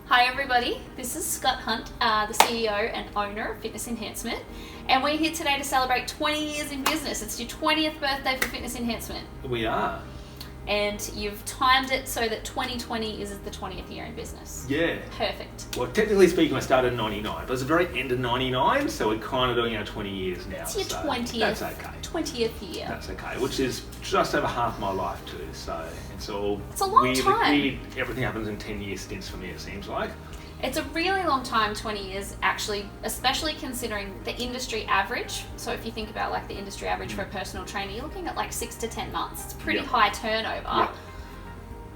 Hi everybody, this is Scott Hunt, the CEO and owner of Fitness Enhancement, and we're here today to celebrate 20 years in business. It's your 20th birthday for Fitness Enhancement. We are. And you've timed it so that 2020 is the 20th year in business. Yeah. Perfect. Well, technically speaking, I started in 99, but it's the very end of 99, so we're kind of doing our 20 years now. It's your so 20th. That's okay. 20th year. That's okay, which is just over half my life too, so it's all... It's a long time. Everything happens in 10-year stints for me, it seems like. It's a really long time, 20 years actually, especially considering the industry average. So if you think about like the industry average for a personal trainer, you're looking at like 6 to 10 months. It's pretty high turnover. Yep.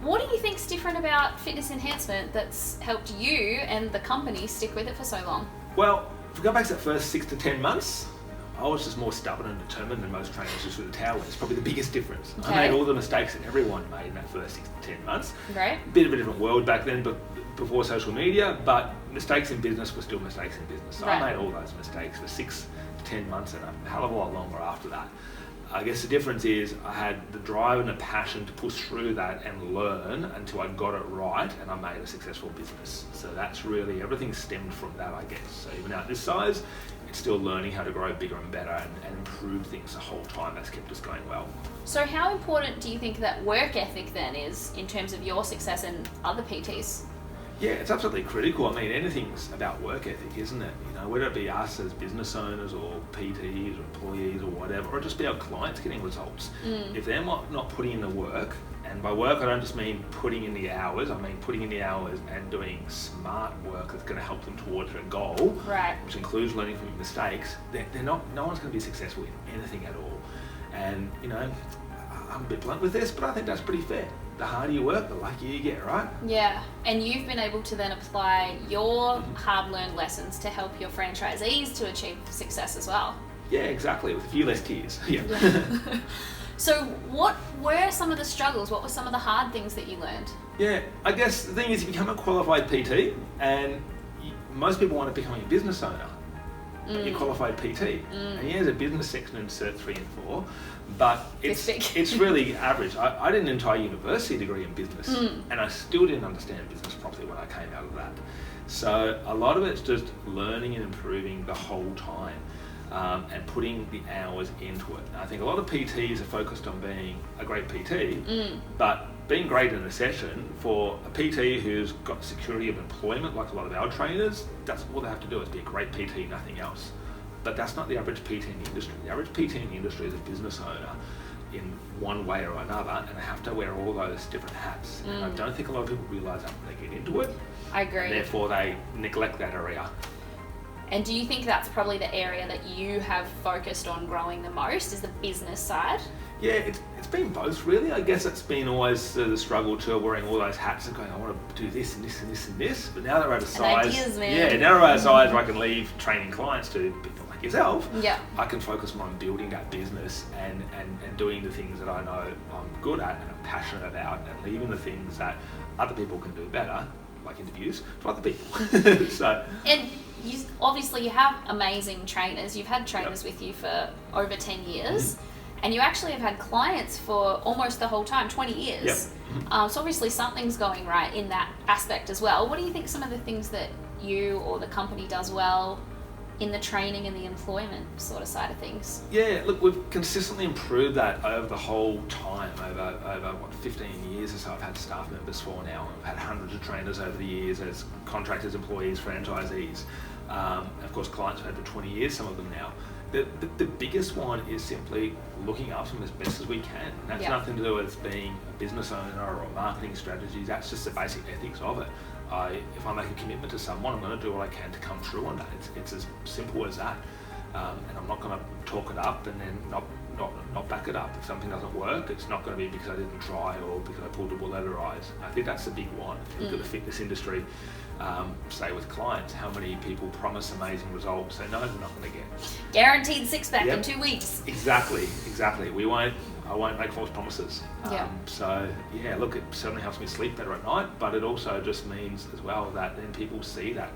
What do you think's different about Fitness Enhancement that's helped you and the company stick with it for so long? Well, if we go back to that first 6 to 10 months, I was just more stubborn and determined than most trainers just with the towel. It's probably the biggest difference. Okay. I made all the mistakes that everyone made in that first 6 to 10 months. Right. Bit of a different world back then, but before social media, but mistakes in business were still mistakes in business. So Right. I made all those mistakes for 6 to 10 months and a hell of a lot longer after that. I guess the difference is I had the drive and the passion to push through that and learn until I got it right and I made a successful business. So that's really, everything stemmed from that, I guess. So even at this size, it's still learning how to grow bigger and better and improve things the whole time. That's kept us going well. So how important do you think that work ethic then is in terms of your success and other PTs? Yeah, it's absolutely critical. I mean, anything's about work ethic, isn't it? You know, whether it be us as business owners or PTs or employees or whatever, or just be our clients getting results. If they're not putting in the work, and by work I don't just mean putting in the hours, I mean putting in the hours and doing smart work that's going to help them towards their goal, Right. which includes learning from mistakes, no one's going to be successful in anything at all. And, you know, I'm a bit blunt with this, but I think that's pretty fair. The harder you work, the luckier you get, right? Yeah, and you've been able to then apply your hard-learned lessons to help your franchisees to achieve success as well. Yeah, exactly, with a few less tears. Yeah. So what were some of the struggles? What were some of the hard things that you learned? Yeah, I guess the thing is you become a qualified PT and most people want to become a business owner. But you're qualified PT. And yeah, there's a business section in Cert 3 and 4, but it's really average. I did an entire university degree in business and I still didn't understand business properly when I came out of that. So a lot of it's just learning and improving the whole time and putting the hours into it. And I think a lot of PTs are focused on being a great PT, but being great in a session for a PT who's got security of employment, like a lot of our trainers, that's all they have to do is be a great PT, nothing else. But that's not the average PT in the industry. The average PT in the industry is a business owner in one way or another, and they have to wear all those different hats. And I don't think a lot of people realise that when they get into it. I agree. And therefore they neglect that area. And do you think that's probably the area that you have focused on growing the most, is the business side? Yeah, it's been both really. I guess it's been always the struggle to wearing all those hats and going, I want to do this and this and this and this. But now they're at a size, ideas, man. yeah, now they're at a size where I can leave training clients to people like yourself. Yeah. I can focus more on building that business and doing the things that I know I'm good at and I'm passionate about, and leaving the things that other people can do better, like interviews, for other people. So. And obviously you have amazing trainers. You've had trainers with you for over 10 years. And you actually have had clients for almost the whole time, 20 years. Yep. So obviously something's going right in that aspect as well. What do you think some of the things that you or the company does well in the training and the employment sort of side of things? Yeah, look, we've consistently improved that over the whole time, over 15 years or so. I've had staff members for now. I've had hundreds of trainers over the years as contractors, employees, franchisees. Of course, clients have had for 20 years, some of them now. The biggest one is simply looking after them as best as we can. And that's nothing to do with being a business owner or marketing strategies. That's just the basic ethics of it. If I make a commitment to someone, I'm going to do what I can to come through on that. It's as simple as that. And I'm not going to talk it up and then not back it up. If something doesn't work, it's not going to be because I didn't try or because I pulled the wool over their eyes. I think that's the big one. If you look at the fitness industry, say with clients, how many people promise amazing results they know they're not going to get. Guaranteed six-pack in 2 weeks. Exactly. I won't make false promises. So yeah, look, it certainly helps me sleep better at night, but it also just means as well that then people see that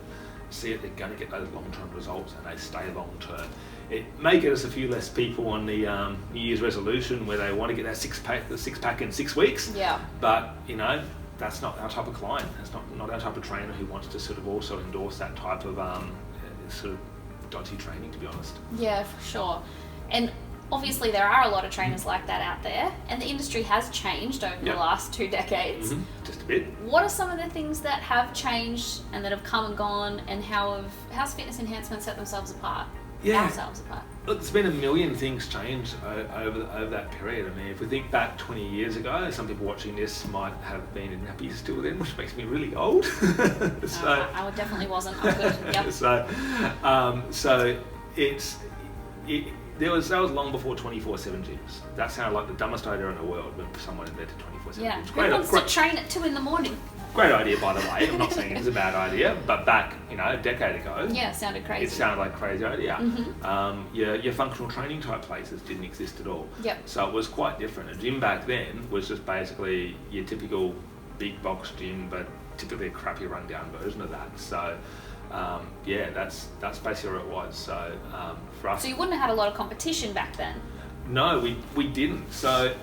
they're going to get those long-term results and they stay long-term. It may get us a few less people on the New Year's resolution where they want to get that six pack in 6 weeks. Yeah. But you know, that's not our type of client. That's not our type of trainer who wants to sort of also endorse that type of sort of dodgy training, to be honest. Yeah, for sure. And obviously there are a lot of trainers like that out there, and the industry has changed over the last 2 decades. Just a bit. What are some of the things that have changed and that have come and gone, and how's Fitness Enhancement set themselves apart? Ourselves apart? Look, there's been a million things changed over that period. I mean, if we think back 20 years ago, some people watching this might have been in nappies still then, which makes me really old. I definitely wasn't. I'm good. Yep. That was long before 24/7 gyms. That sounded like the dumbest idea in the world when someone invented 24/7 Yeah. gyms. Who wants to train at 2 a.m? Great idea, by the way. I'm not saying it was a bad idea, but back, a decade ago, it sounded crazy. It sounded like a crazy idea. Your functional training type places didn't exist at all. Yep. So it was quite different. A gym back then was just basically your typical big box gym, but typically a crappy rundown version of that. So that's basically what it was. So for us, so you wouldn't have had a lot of competition back then. No, we didn't. So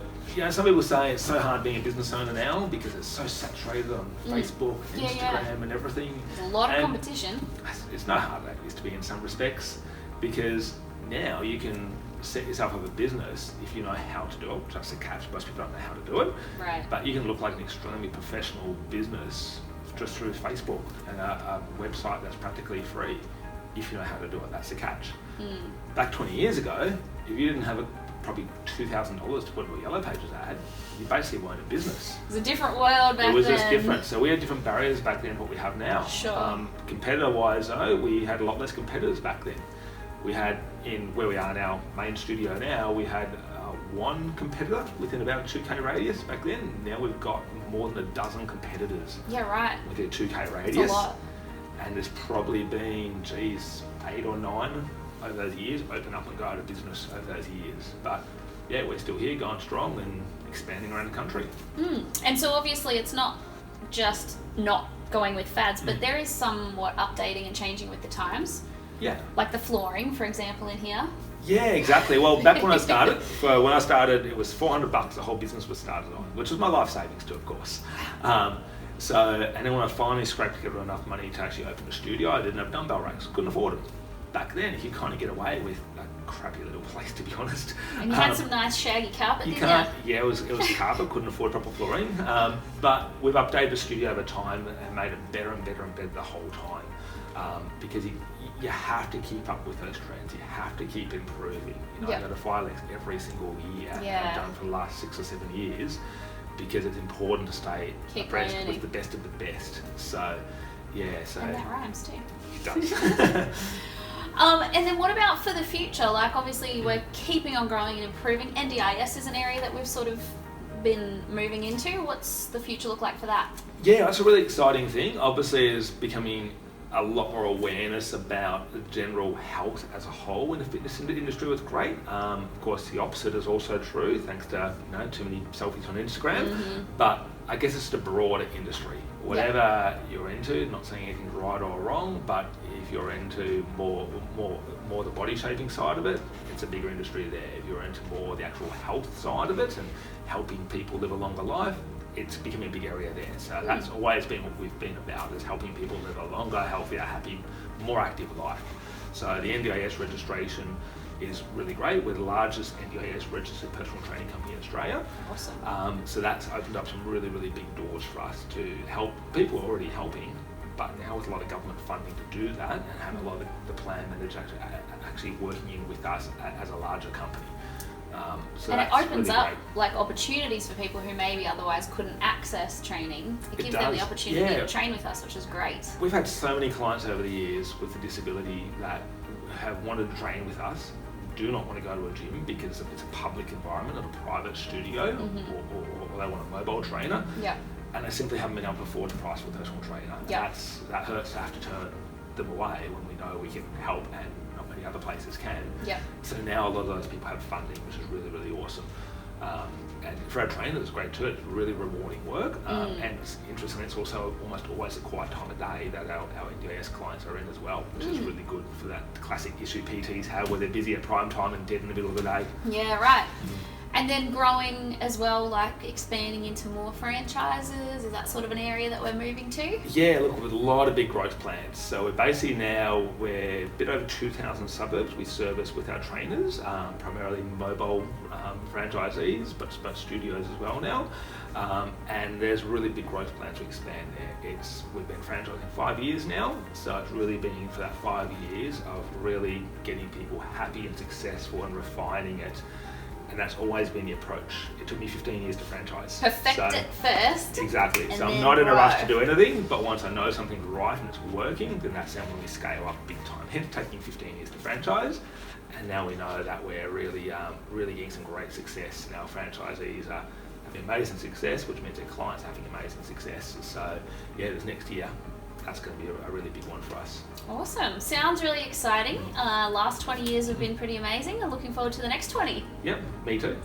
some people say it's so hard being a business owner now because it's so saturated on Facebook, Instagram, and everything. There's a lot of competition. It's not hard like it used to be in some respects, because now you can set yourself up a business if you know how to do it. That's a catch. Most people don't know how to do it. Right. But you can look like an extremely professional business just through Facebook and a website that's practically free if you know how to do it. That's the catch. Back 20 years ago, if you didn't have probably $2,000 to put in a Yellow Pages ad, you basically weren't a business. It was a different world back then. It was just different. So we had different barriers back then than what we have now. Sure. Competitor-wise though, we had a lot less competitors back then. We had, in where we are now, main studio now, we had one competitor within about a 2K radius back then. Now we've got more than a dozen competitors. Yeah, right. Within a 2K radius. That's a lot. And there's probably been, 8 or 9 over those years, open up and go out of business over those years. But yeah, we're still here, going strong and expanding around the country. And so obviously it's not just not going with fads, but there is somewhat updating and changing with the times. Yeah. Like the flooring, for example, in here. Yeah, exactly. Well, back when I started, it was $400 the whole business was started on, which was my life savings too, of course. And then when I finally scraped together enough money to actually open a studio, I didn't have dumbbell racks, couldn't afford them. Back then, you kind of get away with a crappy little place, to be honest. And you had some nice shaggy carpet, didn't you? Yeah, it was carpet, couldn't afford proper flooring. But we've updated the studio over time and made it better and better and better the whole time. Because you have to keep up with those trends. You have to keep improving. I've got a fire list every single year. I've done for the last 6 or 7 years, because it's important to stay abreast with the best of the best. So, yeah. So and that rhymes too. It does. And then what about for the future? Like, obviously we're keeping on growing and improving. NDIS is an area that we've sort of been moving into. What's the future look like for that? Yeah, that's a really exciting thing. Obviously, is becoming a lot more awareness about the general health as a whole in the fitness industry was great. Of course, the opposite is also true, thanks to too many selfies on Instagram. But I guess it's the broader industry. Whatever you're into, not saying anything's right or wrong, but if you're into more the body shaping side of it, it's a bigger industry there. If you're into more the actual health side of it and helping people live a longer life, it's becoming a big area there. So that's always been what we've been about, is helping people live a longer, healthier, happy, more active life. So the NDIS registration is really great. We're the largest NDIS-registered personal training company in Australia. Awesome. So that's opened up some really, really big doors for us to help people who are already helping, but now with a lot of government funding to do that, and have a lot of the plan managers actually working in with us as a larger company. So and it opens really up great. Opportunities for people who maybe otherwise couldn't access training. It gives them the opportunity to train with us, which is great. We've had so many clients over the years with a disability that have wanted to train with us, do not want to go to a gym because it's a public environment, not a private studio, or they want a mobile trainer. And they simply haven't been able to afford the price of a personal trainer. That hurts to have to turn them away when we know we can help and not many other places can. So now a lot of those people have funding, which is really, really awesome. And for our trainers, it's great too. It's really rewarding work. And it's interesting, it's also almost always a quiet time of day that our NDIS clients are in as well, which is really good for that classic issue PTs have, where they're busy at prime time and dead in the middle of the day. Yeah, right. And then growing as well, like expanding into more franchises, is that sort of an area that we're moving to? Yeah, look, with a lot of big growth plans. So we're basically now, we're a bit over 2,000 suburbs we service with our trainers, primarily mobile franchisees, but studios as well now. And there's really big growth plans to expand there. We've been franchising 5 years now, so it's really been for that 5 years of really getting people happy and successful and refining it. And that's always been the approach. It took me 15 years to franchise. Perfect it first. Exactly. So I'm not in a rush to do anything, but once I know something's right and it's working, then that's when we scale up big time. Hence taking 15 years to franchise. And now we know that we're really getting some great success. And our franchisees are having amazing success, which means their clients are having amazing success. So yeah, this next year, that's going to be a really big one for us. Awesome. Sounds really exciting. Last 20 years have been pretty amazing. I'm looking forward to the next 20. Yep, me too.